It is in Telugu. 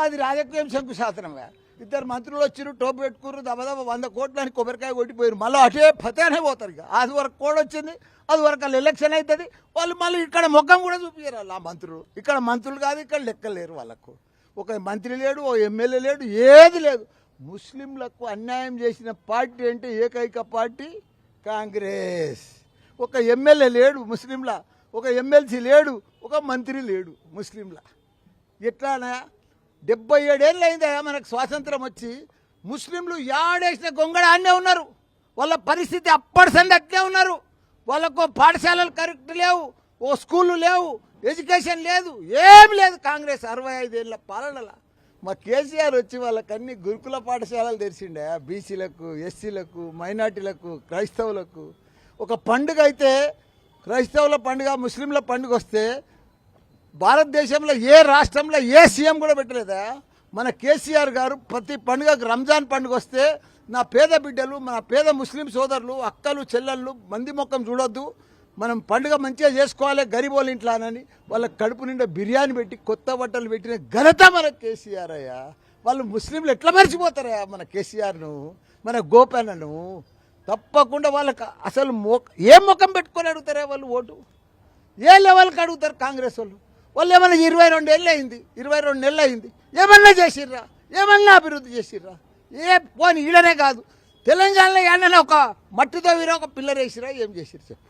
అది రాజకీయం శంకుశాసనంగా ఇద్దరు మంత్రులు వచ్చారు టోపు పెట్టుకున్నారు దబదబ 100 కోట్లు అని కొబ్బరికాయ కొట్టిపోయారు మళ్ళీ అటే ఫతేనే పోతారు ఇక అది వరకు కోడ్ వచ్చింది అది వరకు వాళ్ళు ఎలక్షన్ అవుతుంది వాళ్ళు మళ్ళీ ఇక్కడ మొగ్గం కూడా చూపించారు వాళ్ళు ఆ మంత్రులు ఇక్కడ మంత్రులు కాదు ఇక్కడ లెక్కలేరు వాళ్ళకు ఒక మంత్రి లేడు ఓ ఎమ్మెల్యే లేడు ఏది లేదు ముస్లింలకు అన్యాయం చేసిన పార్టీ అంటే ఏకైక పార్టీ కాంగ్రెస్ ఒక ఎమ్మెల్యే లేడు ముస్లింలా ఒక ఎమ్మెల్సీ లేడు ఒక మంత్రి లేడు ముస్లింలా ఎట్లానా 77 ఏళ్ళు అయిందా మనకు స్వాతంత్రం వచ్చి ముస్లింలు యాడేసిన గొంగడ అన్నే ఉన్నారు వాళ్ళ పరిస్థితి అప్పటి సంది అట్లే ఉన్నారు వాళ్ళకు పాఠశాలలు కరెక్ట్ లేవు ఓ స్కూళ్ళు లేవు ఎడ్యుకేషన్ లేదు ఏం లేదు కాంగ్రెస్ 65 ఏళ్ళ పాలనలా మా కేసీఆర్ వచ్చి వాళ్ళకన్నీ గురుకుల పాఠశాలలు తెరిచిండే బీసీలకు ఎస్సీలకు మైనార్టీలకు క్రైస్తవులకు ఒక పండుగ అయితే క్రైస్తవుల పండుగ ముస్లింల పండుగ వస్తే భారతదేశంలో ఏ రాష్ట్రంలో ఏ సీఎం కూడా పెట్టలేదా మన కేసీఆర్ గారు ప్రతి పండుగకు రంజాన్ పండుగ వస్తే నా పేద బిడ్డలు మన పేద ముస్లిం సోదరులు అక్కలు చెల్లెళ్ళు మంది మొక్కం చూడొద్దు మనం పండుగ మంచిగా చేసుకోవాలి గరీబోళ్ళ ఇంట్లానని వాళ్ళ కడుపు నిండా బిర్యానీ పెట్టి కొత్త బట్టలు పెట్టిన ఘనత మన కేసీఆర్ అయ్యా వాళ్ళు ముస్లింలు ఎట్లా మర్చిపోతారయ్యా మన కేసీఆర్ను మన గోపన్నను తప్పకుండా వాళ్ళకి అసలు ఏం ముఖం పెట్టుకొని అడుగుతారా వాళ్ళు ఓటు ఏ లెవెల్కి అడుగుతారు కాంగ్రెస్ వాళ్ళు ఏమన్నా 22 ఏళ్ళు అయింది 22 నెలలు అయింది ఏమన్నా చేసిర్రా ఏమన్నా అభివృద్ధి చేసిర్రా ఏ పోనీ ఈడనే కాదు తెలంగాణలో ఏమన్నా ఒక మట్టితో వీరా ఒక పిల్లర్ వేసిరా ఏం చేసిర్రు చెప్పు